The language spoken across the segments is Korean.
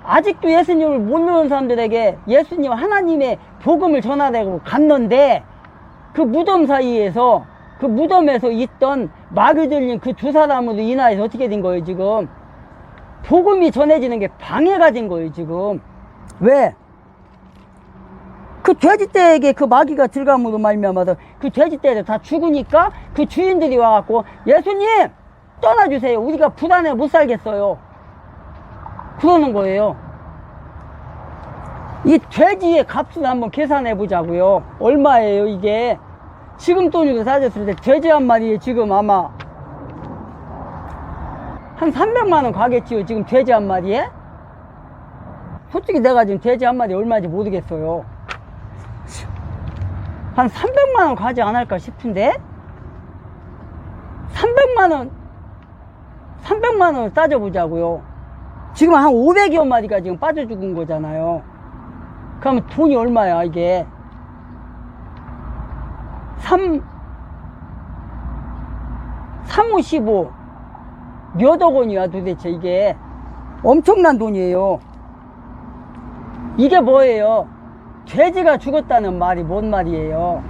아직도 예수님을 모르는 사람들에게 예수님 하나님의 복음을 전하려고 갔는데 그 무덤 사이에서 그 무덤에서 있던 마귀 들린 그 두 사람으로 인하여서 어떻게 된 거예요 지금? 복음이 전해지는 게 방해가 된 거예요 지금. 왜? 그 돼지떼에게 그 마귀가 들감으로 말미암아서 그 돼지떼들 다 죽으니까 그 주인들이 와갖고 예수님 떠나주세요, 우리가 불안해 못 살겠어요, 그러는 거예요. 이 돼지의 값을 한번 계산해 보자고요. 얼마예요 이게? 지금 돈으로 따졌을 때 돼지 한 마리에 지금 아마 한 300만 원 가겠지요 지금 돼지 한 마리에? 솔직히 내가 지금 돼지 한 마리 얼마인지 모르겠어요. 한 300만 원 가지 않을까 싶은데 300만 원을 따져보자고요. 지금 한 500여 마리가 지금 빠져 죽은 거잖아요. 그러면 돈이 얼마야 이게? 3, 5, 15 몇억 원이야 도대체. 이게 엄청난 돈이에요. 이게 뭐예요? 돼지가 죽었다는 말이 뭔 말이에요?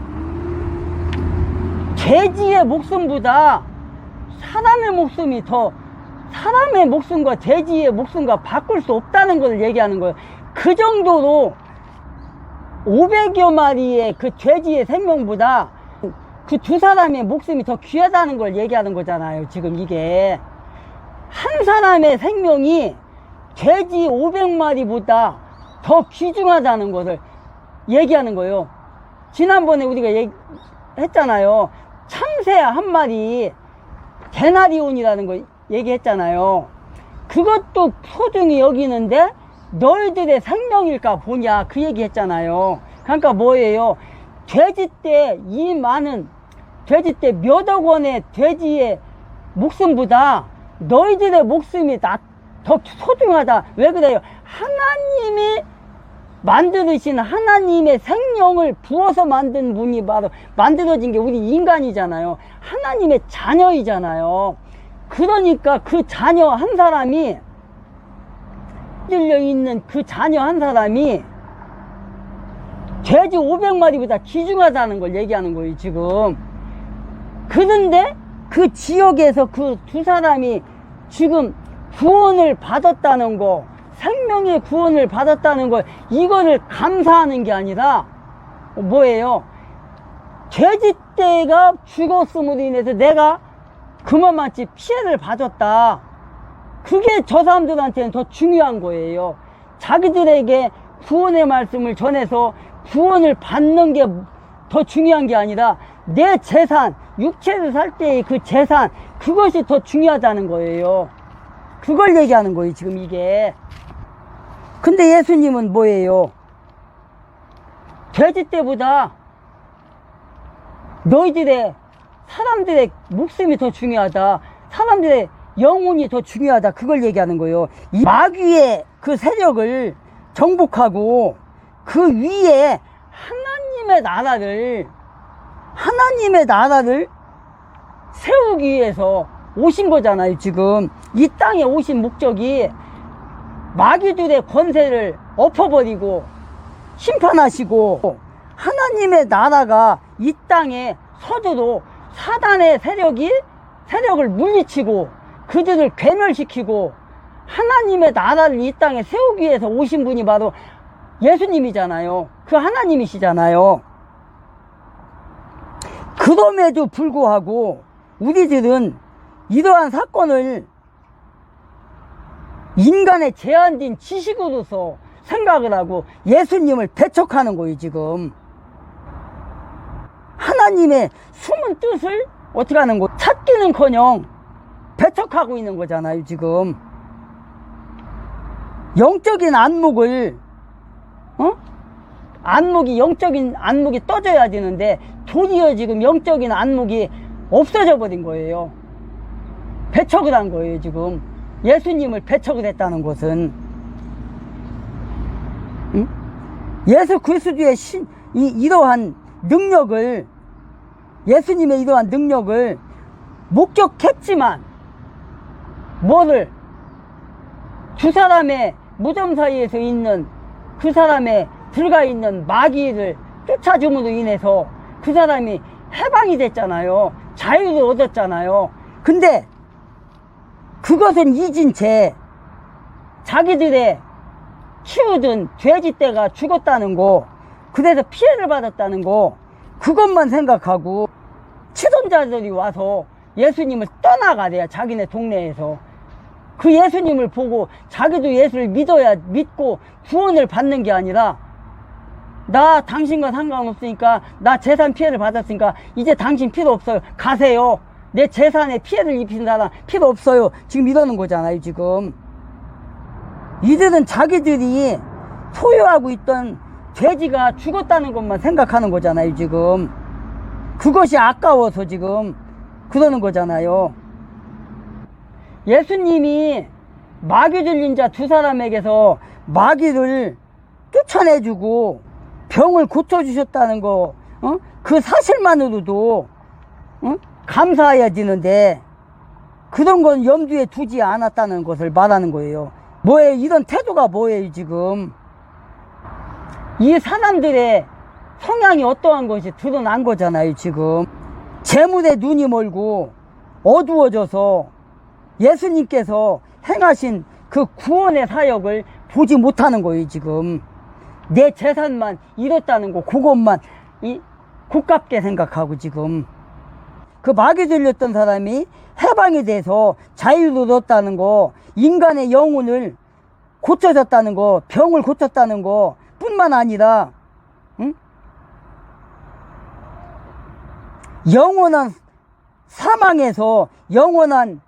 돼지의 목숨보다 사람의 목숨이 더, 사람의 목숨과 돼지의 목숨과 바꿀 수 없다는 걸 얘기하는 거예요. 그 정도로 500여 마리의 그 돼지의 생명보다 그 두 사람의 목숨이 더 귀하다는 걸 얘기하는 거잖아요 지금. 이게 한 사람의 생명이 돼지 500마리보다 더 귀중하다는 것을 얘기하는 거예요. 지난번에 우리가 했잖아요. 참새 한 마리 데나리온이라는 거 얘기했잖아요. 그것도 소중히 여기는데 너희들의 생명일까 보냐, 그 얘기 했잖아요. 그러니까 뭐예요? 돼지떼, 이 많은 돼지떼 몇억 원의 돼지의 목숨보다 너희들의 목숨이 더 소중하다. 왜 그래요? 하나님이 만드신 하나님의 생명을 부어서 만든 분이 바로, 만들어진 게 우리 인간이잖아요. 하나님의 자녀이잖아요. 그러니까 그 자녀 한 사람이, 들려있는 그 자녀 한 사람이 돼지 500마리보다 귀중하다는 걸 얘기하는 거예요 지금. 그런데 그 지역에서 그 두 사람이 지금 구원을 받았다는 거, 생명의 구원을 받았다는 걸, 이거를 감사하는 게 아니라 뭐예요? 돼지떼가 죽었음으로 인해서 내가 그만치 피해를 받았다. 그게 저 사람들한테는 더 중요한 거예요. 자기들에게 구원의 말씀을 전해서 구원을 받는 게 더 중요한 게 아니라 내 재산, 육체를 살 때의 그 재산, 그것이 더 중요하다는 거예요. 그걸 얘기하는 거예요 지금 이게. 근데 예수님은 뭐예요? 돼지떼보다 너희들의, 사람들의 목숨이 더 중요하다, 사람들의 영혼이 더 중요하다, 그걸 얘기하는 거예요. 이 마귀의 그 세력을 정복하고 그 위에 하나님의 나라를 세우기 위해서 오신 거잖아요 지금. 이 땅에 오신 목적이 마귀들의 권세를 엎어버리고 심판하시고 하나님의 나라가 이 땅에 서도록 사단의 세력을 물리치고 그들을 괴멸시키고 하나님의 나라를 이 땅에 세우기 위해서 오신 분이 바로 예수님이잖아요. 그 하나님이시잖아요. 그럼에도 불구하고 우리들은 이러한 사건을 인간의 제한된 지식으로서 생각을 하고 예수님을 배척하는 거예요 지금. 하나님의 숨은 뜻을 어떻게 하는 거예요? 찾기는커녕 배척하고 있는 거잖아요 지금. 영적인 안목을, 영적인 안목이 떠져야 되는데 도리어 지금 영적인 안목이 없어져 버린 거예요. 배척을 한 거예요 지금. 예수님을 배척을 했다는 것은, 예수 그리스도의 이러한 능력을, 예수님의 이러한 능력을 목격했지만, 두 사람의 무덤 사이에서 있는 그 사람의 들어가 있는 마귀를 쫓아줌으로 인해서 그 사람이 해방이 됐잖아요. 자유를 얻었잖아요. 근데 그것은 잊은 채 자기들의 키우던 돼지떼가 죽었다는 거, 그래서 피해를 받았다는 거, 그것만 생각하고 치돈자들이 와서 예수님을 떠나가래요. 자기네 동네에서. 그 예수님을 보고 자기도 예수를 믿어야 믿고 구원을 받는 게 아니라, 나 당신과 상관없으니까, 나 재산 피해를 받았으니까 이제 당신 필요 없어요. 가세요. 내 재산에 피해를 입힌 사람 필요 없어요. 지금 이러는 거잖아요. 지금 이들은 자기들이 소유하고 있던 돼지가 죽었다는 것만 생각하는 거잖아요. 지금 그것이 아까워서 지금 그러는 거잖아요. 예수님이 마귀 들린 자 두 사람에게서 마귀를 쫓아내주고 병을 고쳐주셨다는 거, 그 사실만으로도 감사해야 되는데, 그런 건 염두에 두지 않았다는 것을 말하는 거예요. 뭐예요? 이런 태도가 뭐예요? 지금 이 사람들의 성향이 어떠한 것이 드러난 거잖아요. 지금 재물에 눈이 멀고 어두워져서 예수님께서 행하신 그 구원의 사역을 보지 못하는 거예요. 지금 내 재산만 잃었다는 거, 그것만 고깝게 생각하고, 지금 그 마귀 들렸던 사람이 해방이 돼서 자유를 얻었다는 거, 인간의 영혼을 고쳐졌다는 거, 병을 고쳤다는 거 뿐만 아니라 영원한 사망에서, 영원한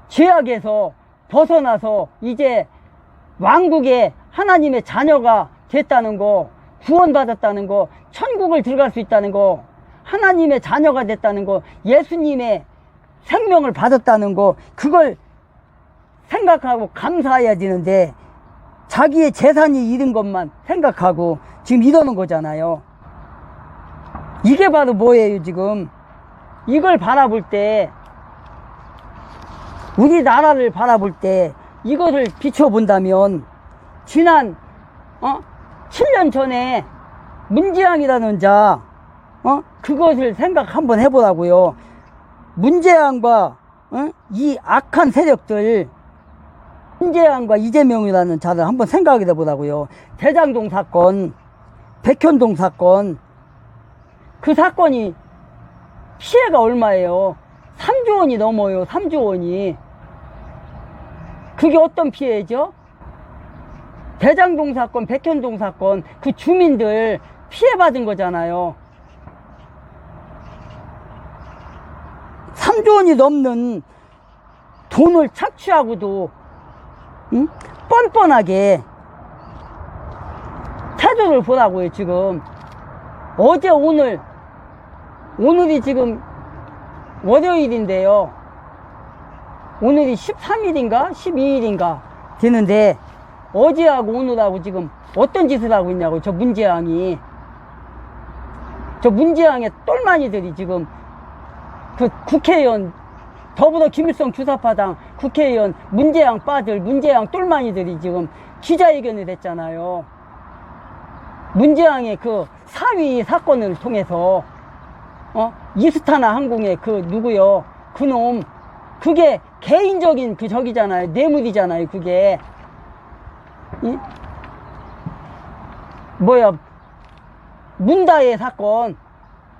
죄악에서 벗어나서 이제 왕국의 하나님의 자녀가 됐다는 거, 구원받았다는 거, 천국을 들어갈 수 있다는 거, 하나님의 자녀가 됐다는 거, 예수님의 생명을 받았다는 거, 그걸 생각하고 감사해야 되는데 자기의 재산이 잃은 것만 생각하고 지금 이러는 거잖아요. 이게 바로 뭐예요? 지금 이걸 바라볼 때, 우리나라를 바라볼 때 이것을 비춰본다면, 지난 7년 전에 문재양이라는 자, 그것을 생각 한번 해보라고요. 문재양과 이 악한 세력들, 문재양과 이재명이라는 자를 한번 생각해 보라고요. 대장동 사건, 백현동 사건, 그 사건이 피해가 얼마예요? 3조 원이 넘어요. 3조 원이. 그게 어떤 피해죠? 대장동 사건, 백현동 사건, 그 주민들 피해받은 거잖아요. 3조 원이 넘는 돈을 착취하고도 뻔뻔하게 태도를 보라고요. 지금 어제 오늘이 지금 월요일인데요. 오늘이 13일인가 12일인가 되는데, 어제하고 오늘하고 지금 어떤 짓을 하고 있냐고. 저 문재양의 똘마니들이 지금 그 국회의원, 더불어 김일성 주사파당 국회의원 문재양 빠들, 문재양 똘마니들이 지금 기자회견을 했잖아요. 문재양의 그 사위 사건을 통해서 이스타나 항공의 그 누구요, 그놈, 그게 개인적인 그 저기잖아요. 뇌물이잖아요. 그게 문다의 사건,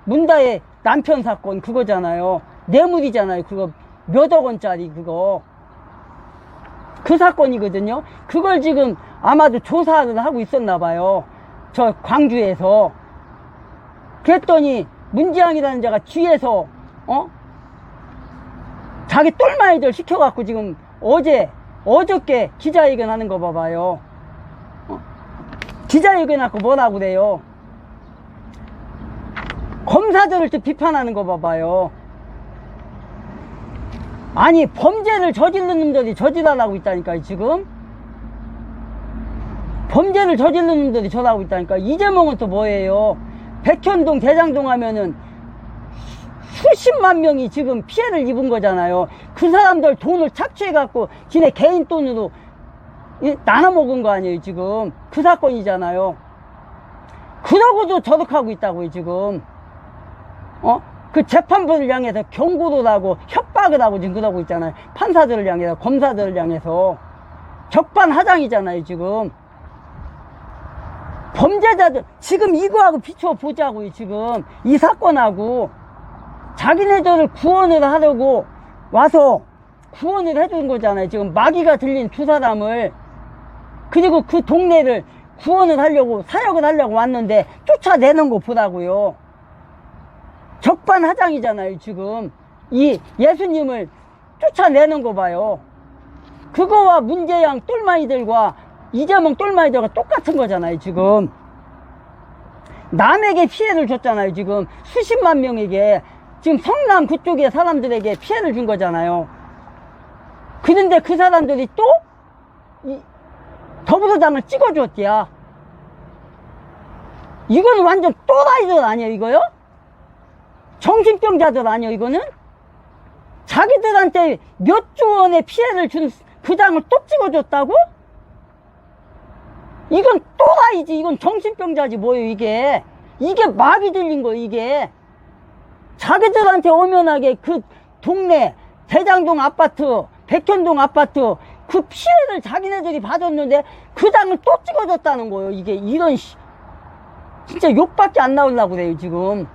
문다의 남편 사건 그거잖아요. 뇌물이잖아요. 그거 몇억 원짜리 그거, 그 사건이거든요. 그걸 지금 아마도 조사를 하고 있었나 봐요. 저 광주에서. 그랬더니 문재양이라는 자가 뒤에서 자기 똘마니들 시켜갖고 지금 어저께 기자회견 하는 거 봐봐요. 기자회견 하고 뭐라고 그래요? 검사들을 또 비판하는 거 봐봐요. 아니, 범죄를 저지른 놈들이 저질하라고 있다니까요. 지금 범죄를 저지른 놈들이 저러고 있다니까. 이재명은 또 뭐예요? 백현동, 대장동 하면은 수십만 명이 지금 피해를 입은 거잖아요. 그 사람들 돈을 착취해갖고 지네 개인 돈으로 나눠 먹은 거 아니에요, 지금. 그 사건이잖아요. 그러고도 저렇게하고 있다고요, 지금. 그 재판부를 향해서 경고를 하고 협박을 하고 지금 그러고 있잖아요. 판사들을 향해서, 검사들을 향해서. 적반하장이잖아요, 지금. 범죄자들, 지금 이거하고 비추어 보자고요, 지금. 이 사건하고. 자기네들을 구원을 하려고 와서 구원을 해준 거잖아요. 지금 마귀가 들린 두 사람을. 그리고 그 동네를 구원을 하려고, 사역을 하려고 왔는데 쫓아내는 거 보라고요. 적반하장이잖아요, 지금. 이 예수님을 쫓아내는 거 봐요. 그거와 문재양 똘마이들과 이재명 똘마이들과 똑같은 거잖아요, 지금. 남에게 피해를 줬잖아요, 지금. 수십만 명에게. 지금 성남 그쪽의 사람들에게 피해를 준 거잖아요. 그런데 그 사람들이 또 더불어당을 찍어줬대야. 이거는 완전 또라이들 아니에요, 이거요? 정신병자들 아니에요, 이거는? 자기들한테 몇 조 원의 피해를 준 그 당을 또 찍어줬다고? 이건 또라이지. 이건 정신병자지 뭐예요, 이게. 이게 마비 들린 거예요, 이게. 자기들한테 오면하게 그 동네 대장동 아파트, 백현동 아파트 그 피해를 자기네들이 받았는데 그 당을 또 찍어줬다는 거예요. 이게 이런 진짜 욕밖에 안 나오려고 그래요, 지금.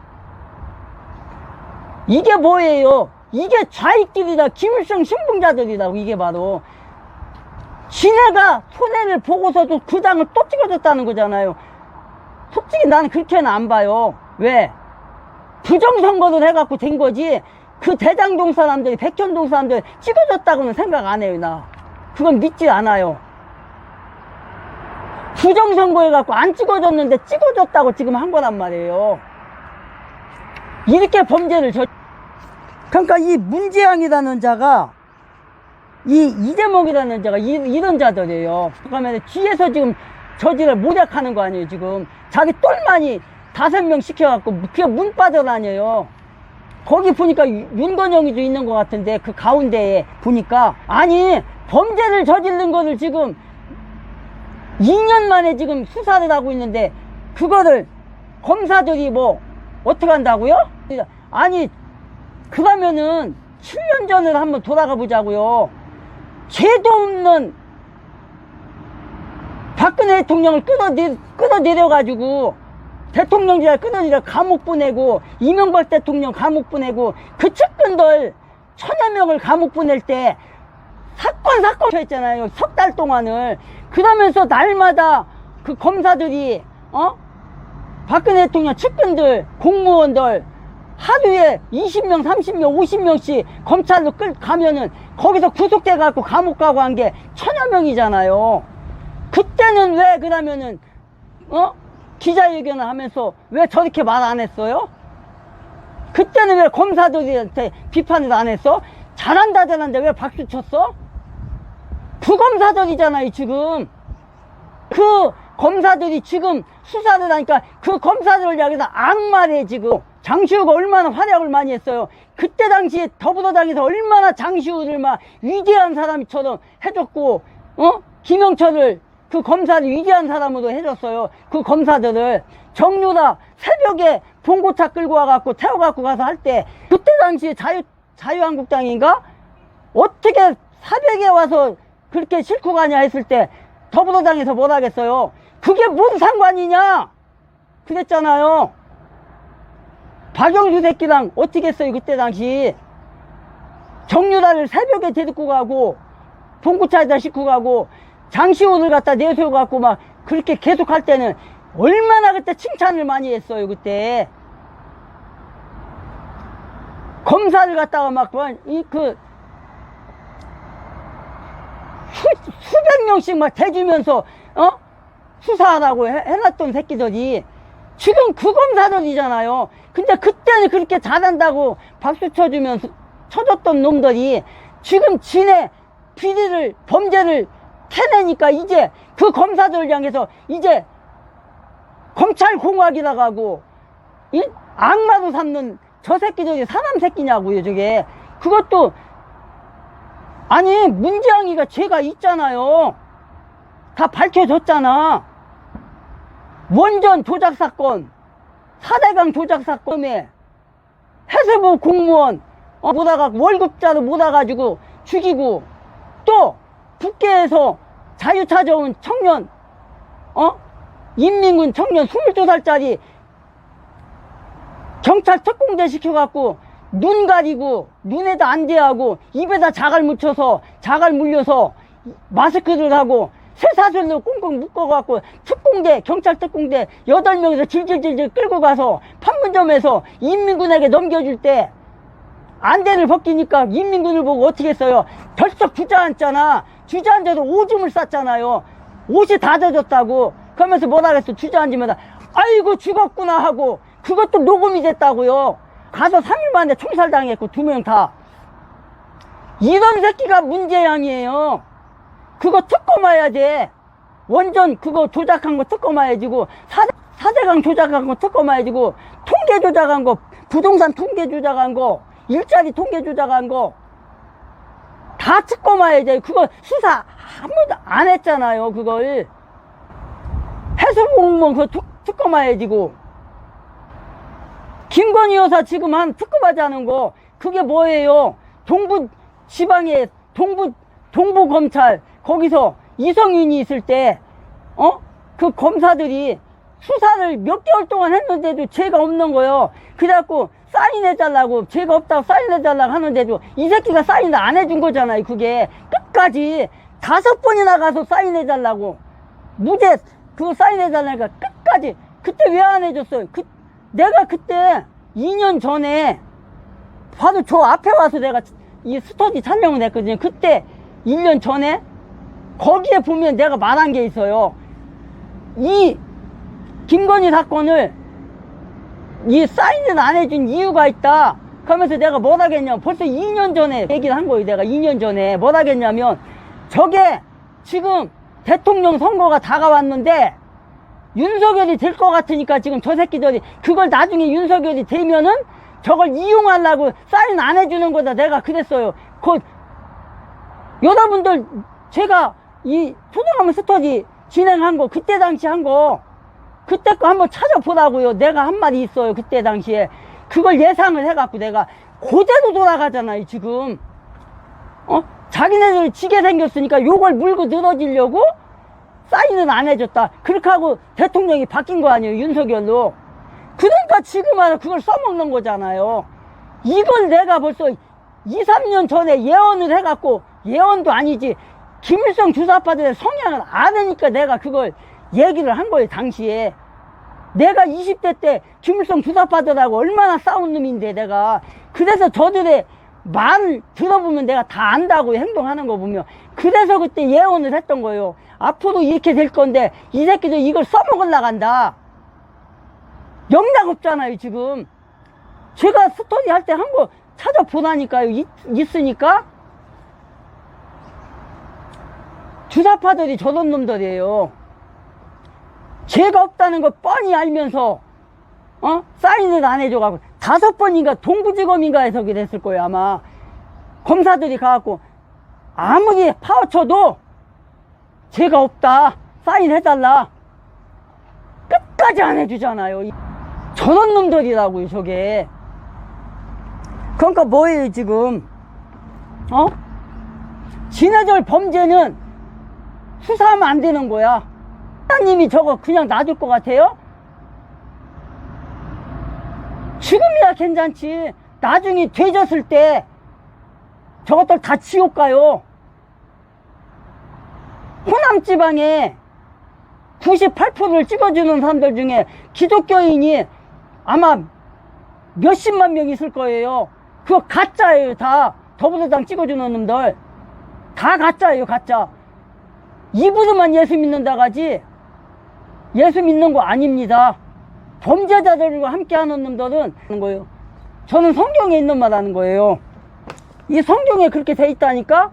이게 뭐예요? 이게 좌익들이다. 김일성 신봉자들이라고. 이게 바로 지네가 손해를 보고서도 그 당을 또 찍어줬다는 거잖아요. 솔직히 나는 그렇게는 안 봐요. 왜? 부정선거를 해갖고 된 거지. 그 대장동 사람들이, 백현동 사람들이 찍어줬다고는 생각 안 해요, 나. 그건 믿지 않아요. 부정선거 해갖고 안 찍어줬는데 찍어줬다고 지금 한 거란 말이에요. 이렇게 범죄를 그러니까 이 문재양이라는 자가, 이 이재명이라는 자가 이런 자들이에요. 그러면 뒤에서 지금 저지를 모략하는 거 아니에요, 지금. 자기 똘만이 5명 시켜갖고 그냥 문 빠져다녀요. 거기 보니까 윤건영이도 있는 것 같은데 그 가운데에 보니까 아니 범죄를 저지른 거를 지금 2년 만에 지금 수사를 하고 있는데 그거를 검사들이 뭐 어떻게 한다고요? 아니 그러면은 7년 전을 한번 돌아가 보자고요. 죄도 없는 박근혜 대통령을 끌어내려가지고 대통령제를 끊어내려 감옥 보내고 이명박 대통령 감옥 보내고 그 측근들 1000여 명을 감옥 보낼 때 사건 했잖아요. 석 달 동안을. 그러면서 날마다 그 검사들이 박근혜 대통령 측근들 공무원들 하루에 20명 30명 50명씩 검찰로 가면은 거기서 구속돼 갖고 감옥 가고 한 게 1000여 명이잖아요. 그때는 왜 그러면은 기자회견을 하면서 왜 저렇게 말 안 했어요? 그때는 왜 검사들한테 비판을 안 했어? 잘한다는데 왜 박수 쳤어? 부검사들이잖아요, 지금. 그 검사들이 지금 수사를 하니까 그 검사들을 향해서 악마래, 지금. 장시호가 얼마나 활약을 많이 했어요. 그때 당시에 더불어당에서 얼마나 장시호를 막 위대한 사람처럼 해줬고, 김영철을 그 검사를 위대한 사람으로 해줬어요. 그 검사들을. 정유라 새벽에 봉고차 끌고 와갖고 태워갖고 가서 할 때 그때 당시에 자유한국당인가? 어떻게 새벽에 와서 그렇게 싣고 가냐 했을 때 더불어당에서 뭘 하겠어요? 그게 뭔 상관이냐? 그랬잖아요. 박영수 새끼랑 어떻게 했어요, 그때 당시. 정유라를 새벽에 데리고 가고 봉고차에다 싣고 가고 장시호를 갖다 내세워갖고 막 그렇게 계속 할 때는 얼마나 그때 칭찬을 많이 했어요, 그때. 검사를 갖다가 막 수백 명씩 막 대주면서 수사하라고 해놨던 새끼들이 지금 그 검사들이잖아요. 근데 그때는 그렇게 잘한다고 박수 쳐줬던 놈들이 지금 지네 비리를 범죄를 캐내니까 이제 그 검사들을 향해서 이제 검찰공화국이라고 하고 악마로 삼는 저 새끼들이 사람 새끼냐고요, 저게. 그것도 아니 문재양이가 죄가 있잖아요. 다 밝혀졌잖아. 원전 조작 사건, 4대강 조작 사건에 해수부 공무원 못와가 월급자도 못 와가지고 죽이고, 또 북계에서 자유 찾아온 청년, 인민군 청년 22살짜리 경찰 특공대 시켜갖고 눈 가리고 눈에다 안대하고 입에다 자갈 묻혀서 자갈 물려서 마스크를 하고 쇠사슬로 꽁꽁 묶어갖고 특공대 경찰 특공대 8명에서 질질질질 끌고 가서 판문점에서 인민군에게 넘겨줄 때 안대를 벗기니까 인민군을 보고 어떻게 했어요? 덜썩 주저앉잖아. 주저앉아서 오줌을 쌌잖아요. 옷이 다 젖었다고. 그러면서 뭐라 그랬어? 주저앉으면서 아이고 죽었구나 하고, 그것도 녹음이 됐다고요. 가서 3일 만에 총살당했고 2명 다. 이런 새끼가 문재양이에요. 그거 특검해야 돼. 원전 그거 조작한 거 특검해야지고, 4대강 조작한 거 특검해야지고, 통계 조작한 거, 부동산 통계 조작한 거, 일자리 통계 조작한 거 다 특검해야지. 그거 수사 한 번도 안 했잖아요. 그걸 해수공무원 그거 특검해야지고. 김건희 여사 지금 한 특검하자는 거 그게 뭐예요? 동부 지방에 동부 검찰 거기서 이성윤이 있을 때 그 검사들이 수사를 몇 개월 동안 했는데도 죄가 없는 거예요. 그래갖고 사인해달라고, 죄가 없다고 사인해달라고 하는데도 이 새끼가 사인을 안 해준 거잖아요. 그게 끝까지 5번이나 가서 사인해달라고, 무죄 그거 사인해달라니까 끝까지. 그때 왜 안 해줬어요? 내가 그때 2년 전에 바로 저 앞에 와서 내가 이 스터디 촬영을 했거든요. 그때 1년 전에 거기에 보면 내가 말한 게 있어요. 이 김건희 사건을 이 사인을 안 해준 이유가 있다. 그러면서 내가 뭘 하겠냐면, 벌써 2년 전에 얘기를 한 거예요. 내가 2년 전에 뭘 하겠냐면, 저게 지금 대통령 선거가 다가왔는데 윤석열이 될 것 같으니까 지금 저 새끼들이 그걸 나중에 윤석열이 되면은 저걸 이용하려고 사인 안 해주는 거다. 내가 그랬어요. 여러분들 제가 이 소중하면 스터디 진행한 거, 그때 당시 한 거, 그때 거 한번 찾아보라고요. 내가 한 말이 있어요. 그때 당시에 그걸 예상을 해갖고 내가 그대로 돌아가잖아요. 지금 자기네들이 지게 생겼으니까 요걸 물고 늘어지려고 사인은 안 해줬다. 그렇게 하고 대통령이 바뀐 거 아니에요. 윤석열로. 그러니까 지금 와서 그걸 써먹는 거잖아요. 이걸 내가 벌써 2, 3년 전에 예언을 해갖고, 예언도 아니지, 김일성 주사파들의 성향을 아니까 내가 그걸 얘기를 한 거예요. 당시에 내가 20대 때 김일성 주사파들하고 얼마나 싸운 놈인데 내가. 그래서 저들의 말을 들어보면 내가 다 안다고 행동하는 거 보면. 그래서 그때 예언을 했던 거예요. 앞으로 이렇게 될 건데 이 새끼들 이걸 써먹으려고 한다. 영락 없잖아요. 지금 제가 스토리 할 때 한 거 찾아보라니까요. 있으니까. 주사파들이 저런 놈들이에요. 죄가 없다는 거 뻔히 알면서 사인을 안 해줘가지고 5번인가 동부지검인가에서 그랬을 거예요. 아마 검사들이 가갖고 아무리 파워쳐도 죄가 없다, 사인해달라, 끝까지 안 해주잖아요. 저런 놈들이라고요. 저게 그러니까 뭐예요 지금? 지네들 범죄는 수사하면 안 되는 거야. 하나님이 저거 그냥 놔줄 것 같아요? 지금이야 괜찮지. 나중에 되졌을 때 저것들 다 지옥 가요. 호남 지방에 98%를 찍어주는 사람들 중에 기독교인이 아마 몇십만 명 있을 거예요. 그거 가짜예요. 다 더불어당 찍어주는 놈들 다 가짜예요. 가짜. 입으로만 예수 믿는다 가지 예수 믿는 거 아닙니다. 범죄자들과 함께 하는 놈들은 하는 거예요. 저는 성경에 있는 말 하는 거예요. 이 성경에 그렇게 돼 있다니까.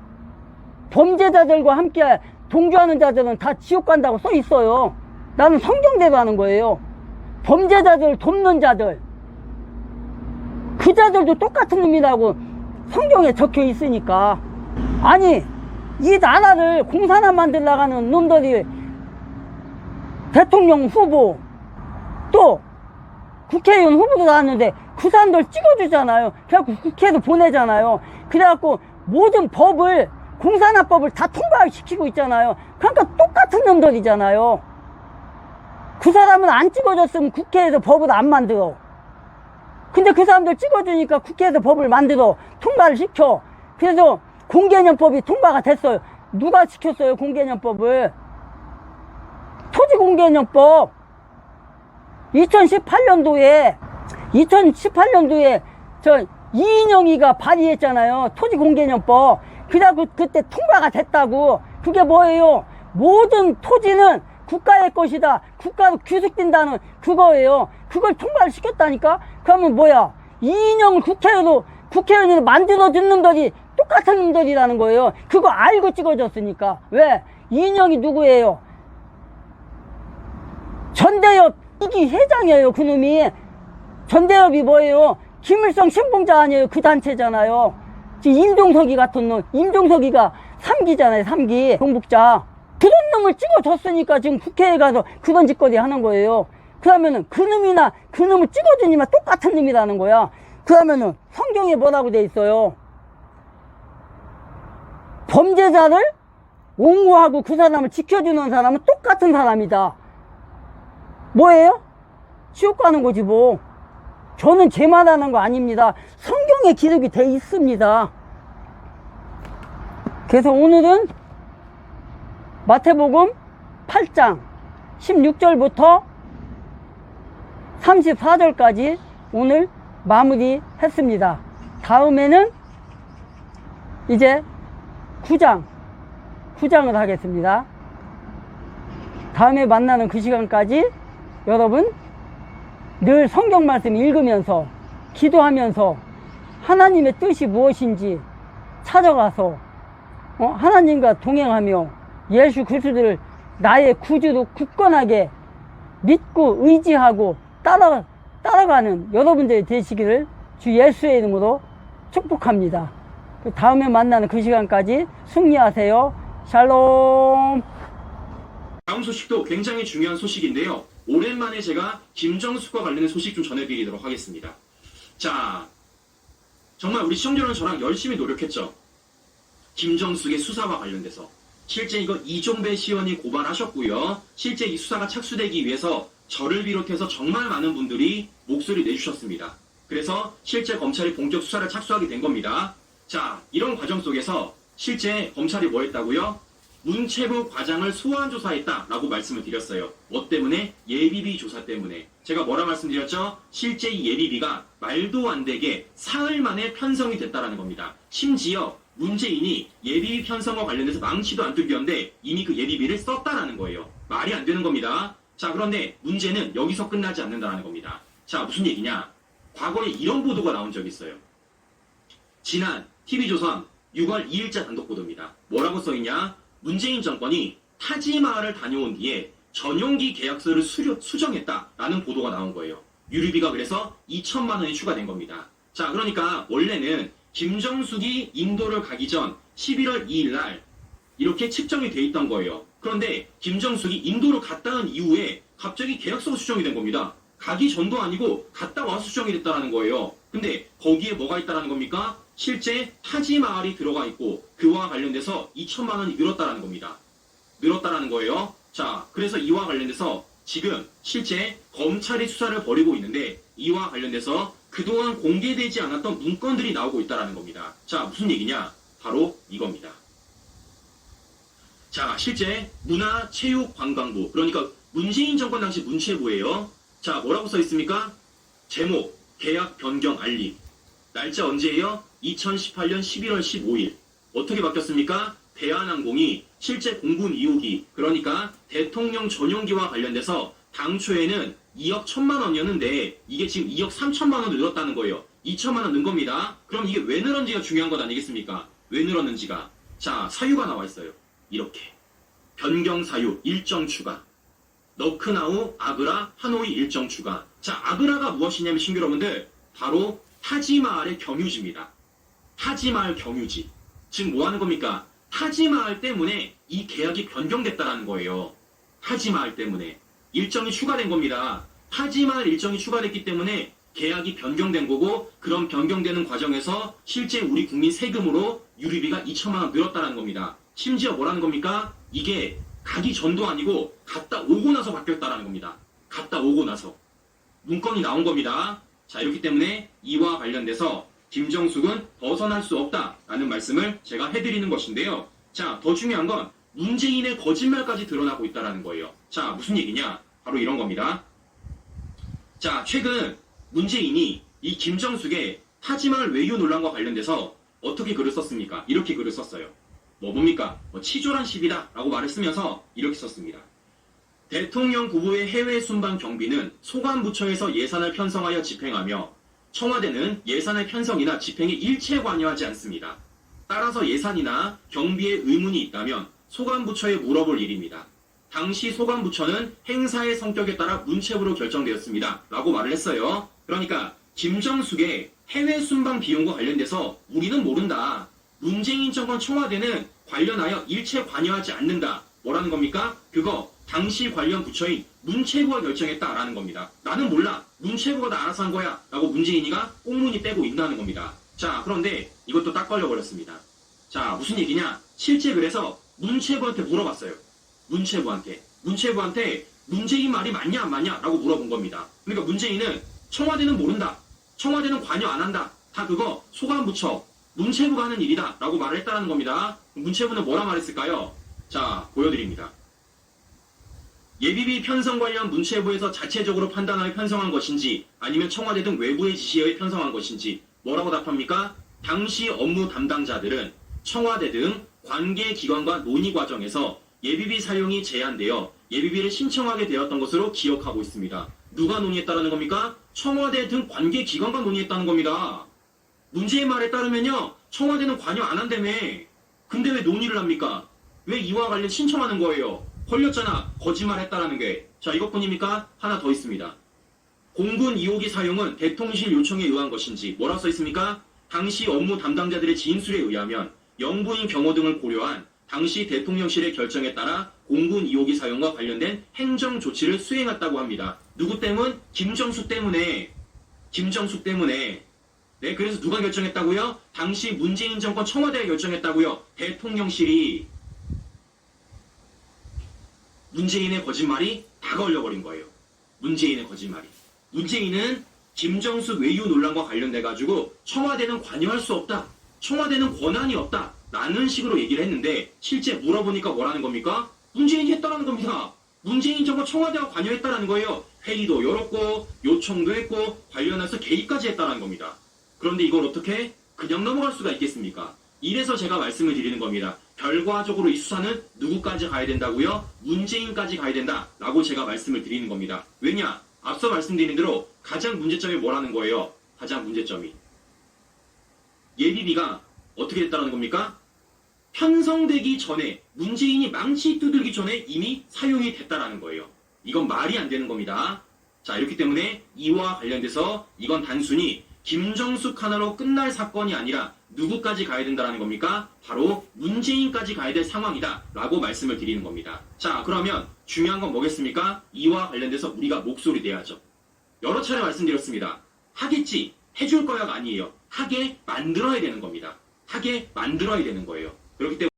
범죄자들과 함께 동조하는 자들은 다 지옥 간다고 써 있어요. 나는 성경대로 하는 거예요. 범죄자들 돕는 자들, 그 자들도 똑같은 놈이라고 성경에 적혀 있으니까. 아니 이 나라를 공산화 만들려고 하는 놈들이 대통령 후보 또 국회의원 후보도 나왔는데 그 사람들 찍어주잖아요. 그래갖고 국회에도 보내잖아요. 그래갖고 모든 법을 공산화법을 다 통과시키고 있잖아요. 그러니까 똑같은 놈들이잖아요. 그 사람은 안 찍어줬으면 국회에서 법을 안 만들어. 근데 그 사람들 찍어주니까 국회에서 법을 만들어 통과를 시켜. 그래서 공개념법이 통과가 됐어요. 누가 시켰어요 공개념법을? 토지공개념법 2018년도에 저 이인영이가 발의했잖아요. 토지공개념법. 그래갖고 그때 통과가 됐다고. 그게 뭐예요? 모든 토지는 국가의 것이다. 국가로 귀속된다는 그거예요. 그걸 통과를 시켰다니까? 그러면 뭐야? 이인영을 국회의원으로 만들어준 놈들이 똑같은 놈들이라는 거예요. 그거 알고 찍어줬으니까. 왜? 이인영이 누구예요? 전대협 이기 회장이에요. 그놈이. 전대협이 뭐예요? 김일성 신봉자 아니에요. 그 단체잖아요. 지금 임종석이 같은 놈. 임종석이가 3기잖아요. 3기 동북자. 그런 놈을 찍어줬으니까 지금 국회에 가서 그런 짓거리 하는 거예요. 그러면은 그 놈이나 그 놈을 찍어주니만 똑같은 놈이라는 거야. 그러면은 성경에 뭐라고 돼 있어요? 범죄자를 옹호하고 그 사람을 지켜주는 사람은 똑같은 사람이다. 뭐예요? 지옥 가는 거지 뭐. 저는 제 말하는 거 아닙니다. 성경에 기록이 돼 있습니다. 그래서 오늘은 마태복음 8장 16절부터 34절까지 오늘 마무리 했습니다. 다음에는 이제 9장을 하겠습니다. 다음에 만나는 그 시간까지 여러분 늘 성경 말씀 읽으면서 기도하면서 하나님의 뜻이 무엇인지 찾아가서 하나님과 동행하며 예수 그리스도를 나의 구주로 굳건하게 믿고 의지하고 따라가는 여러분들이 되시기를 주 예수의 이름으로 축복합니다. 다음에 만나는 그 시간까지 승리하세요. 샬롬. 다음 소식도 굉장히 중요한 소식인데요. 오랜만에 제가 김정숙과 관련된 소식 좀 전해드리도록 하겠습니다. 자, 정말 우리 시청자 여러분 저랑 열심히 노력했죠. 김정숙의 수사와 관련돼서. 실제 이거 이종배 시원이 고발하셨고요. 실제 이 수사가 착수되기 위해서 저를 비롯해서 정말 많은 분들이 목소리 내주셨습니다. 그래서 실제 검찰이 본격 수사를 착수하게 된 겁니다. 자, 이런 과정 속에서 실제 검찰이 뭐 했다고요? 문체부 과장을 소환 조사했다라고 말씀을 드렸어요. 뭐 때문에? 예비비 조사 때문에. 제가 뭐라 말씀드렸죠? 실제 이 예비비가 말도 안 되게 사흘 만에 편성이 됐다라는 겁니다. 심지어 문재인이 예비비 편성과 관련해서 망치도 안 뚫겼는데 이미 그 예비비를 썼다라는 거예요. 말이 안 되는 겁니다. 자, 그런데 문제는 여기서 끝나지 않는다라는 겁니다. 자, 무슨 얘기냐? 과거에 이런 보도가 나온 적이 있어요. 지난 TV조선 6월 2일자 단독 보도입니다. 뭐라고 써있냐? 문재인 정권이 타지마할을 다녀온 뒤에 전용기 계약서를 수정했다라는 보도가 나온 거예요. 유류비가 그래서 2천만 원이 추가된 겁니다. 자, 그러니까 원래는 김정숙이 인도를 가기 전 11월 2일 날 이렇게 측정이 돼 있던 거예요. 그런데 김정숙이 인도를 갔다 온 이후에 갑자기 계약서가 수정이 된 겁니다. 가기 전도 아니고 갔다 와서 수정이 됐다는 거예요. 근데 거기에 뭐가 있다는 겁니까? 실제 타지마할이 들어가 있고 그와 관련돼서 2천만 원이 늘었다는 겁니다. 늘었다는 거예요. 자, 그래서 이와 관련돼서 지금 실제 검찰이 수사를 벌이고 있는데 이와 관련돼서 그동안 공개되지 않았던 문건들이 나오고 있다는 겁니다. 자, 무슨 얘기냐? 바로 이겁니다. 자, 실제 문화체육관광부, 그러니까 문재인 정권 당시 문체부예요. 자, 뭐라고 써 있습니까? 제목, 계약 변경 알림. 날짜 언제예요? 2018년 11월 15일. 어떻게 바뀌었습니까? 대한항공이 실제 공군 2호기, 그러니까 대통령 전용기와 관련돼서 당초에는 2억 1천만 원이었는데 이게 지금 2억 3천만 원으로 늘었다는 거예요. 2천만 원 는 겁니다. 그럼 이게 왜 늘었는지가 중요한 것 아니겠습니까? 왜 늘었는지가. 자, 사유가 나와 있어요. 이렇게. 변경 사유 일정 추가. 너크나우, 아그라, 하노이 일정 추가. 자, 아그라가 무엇이냐면 신규 여러분들 바로 타지마할의 경유지입니다. 타지마할 경유지. 지금 뭐 하는 겁니까? 타지마할 때문에 이 계약이 변경됐다라는 거예요. 타지마할 때문에. 일정이 추가된 겁니다. 하지만 일정이 추가됐기 때문에 계약이 변경된 거고, 그런 변경되는 과정에서 실제 우리 국민 세금으로 유류비가 2천만 원 늘었다는 겁니다. 심지어 뭐라는 겁니까? 이게 가기 전도 아니고 갔다 오고 나서 바뀌었다는 겁니다. 갔다 오고 나서. 문건이 나온 겁니다. 자, 이렇기 때문에 이와 관련돼서 김정숙은 벗어날 수 없다라는 말씀을 제가 해드리는 것인데요. 자, 더 중요한 건 문재인의 거짓말까지 드러나고 있다는 거예요. 자, 무슨 얘기냐? 바로 이런 겁니다. 자, 최근 문재인이 이 김정숙의 타지말 외유 논란과 관련돼서 어떻게 글을 썼습니까? 이렇게 글을 썼어요. 뭡니까? 치졸한 시비다 라고 말을 쓰면서 이렇게 썼습니다. 대통령 후보의 해외 순방 경비는 소관부처에서 예산을 편성하여 집행하며 청와대는 예산의 편성이나 집행에 일체 관여하지 않습니다. 따라서 예산이나 경비에 의문이 있다면 소관부처에 물어볼 일입니다. 당시 소관부처는 행사의 성격에 따라 문체부로 결정되었습니다. 라고 말을 했어요. 그러니까 김정숙의 해외 순방 비용과 관련돼서 우리는 모른다. 문재인 정권 청와대는 관련하여 일체 관여하지 않는다. 뭐라는 겁니까? 그거 당시 관련 부처인 문체부가 결정했다라는 겁니다. 나는 몰라. 문체부가 다 알아서 한 거야. 라고 문재인이가 꽁무니 빼고 있다는 겁니다. 자, 그런데 이것도 딱 걸려버렸습니다. 자, 무슨 얘기냐? 실제 그래서 문체부한테 물어봤어요. 문체부한테 문재인 말이 맞냐 안 맞냐? 라고 물어본 겁니다. 그러니까 문재인은 청와대는 모른다. 청와대는 관여 안 한다. 다 그거 소관부처, 문체부가 하는 일이다. 라고 말을 했다는 겁니다. 문체부는 뭐라 말했을까요? 자, 보여드립니다. 예비비 편성 관련 문체부에서 자체적으로 판단하여 편성한 것인지 아니면 청와대 등 외부의 지시에 의해 편성한 것인지 뭐라고 답합니까? 당시 업무 담당자들은 청와대 등 관계기관과 논의 과정에서 예비비 사용이 제한되어 예비비를 신청하게 되었던 것으로 기억하고 있습니다. 누가 논의했다는 겁니까? 청와대 등 관계기관과 논의했다는 겁니다. 문재인 말에 따르면요, 청와대는 관여 안 한다며. 근데 왜 논의를 합니까? 왜 이와 관련 신청하는 거예요? 걸렸잖아. 거짓말 했다라는 게. 자, 이것뿐입니까? 하나 더 있습니다. 공군 2호기 사용은 대통령실 요청에 의한 것인지 뭐라 써 있습니까? 당시 업무 담당자들의 진술에 의하면 영부인 경호 등을 고려한 당시 대통령실의 결정에 따라 공군 2호기 사용과 관련된 행정 조치를 수행했다고 합니다. 누구 때문? 김정숙 때문에. 김정숙 때문에. 네, 그래서 누가 결정했다고요? 당시 문재인 정권 청와대가 결정했다고요. 대통령실이. 문재인의 거짓말이 다 걸려버린 거예요. 문재인의 거짓말이. 문재인은 김정숙 외유 논란과 관련돼가지고 청와대는 관여할 수 없다. 청와대는 권한이 없다. 라는 식으로 얘기를 했는데 실제 물어보니까 뭐라는 겁니까? 문재인이 했다라는 겁니다. 문재인 정권 청와대가 관여했다라는 거예요. 회의도 열었고 요청도 했고 관련해서 개입까지 했다라는 겁니다. 그런데 이걸 어떻게 그냥 넘어갈 수가 있겠습니까? 이래서 제가 말씀을 드리는 겁니다. 결과적으로 이 수사는 누구까지 가야 된다고요? 문재인까지 가야 된다라고 제가 말씀을 드리는 겁니다. 왜냐? 앞서 말씀드린 대로 가장 문제점이 뭐라는 거예요? 가장 문제점이. 예비비가 어떻게 됐다는 겁니까? 편성되기 전에, 문재인이 망치 두들기 전에 이미 사용이 됐다라는 거예요. 이건 말이 안 되는 겁니다. 자, 이렇기 때문에 이와 관련돼서 이건 단순히 김정숙 하나로 끝날 사건이 아니라 누구까지 가야 된다는 겁니까? 바로 문재인까지 가야 될 상황이다 라고 말씀을 드리는 겁니다. 자, 그러면 중요한 건 뭐겠습니까? 이와 관련돼서 우리가 목소리 내야죠. 여러 차례 말씀드렸습니다. 하겠지, 해줄 거야가 아니에요. 하게 만들어야 되는 겁니다. 하게 만들어야 되는 거예요. 그렇기 때문에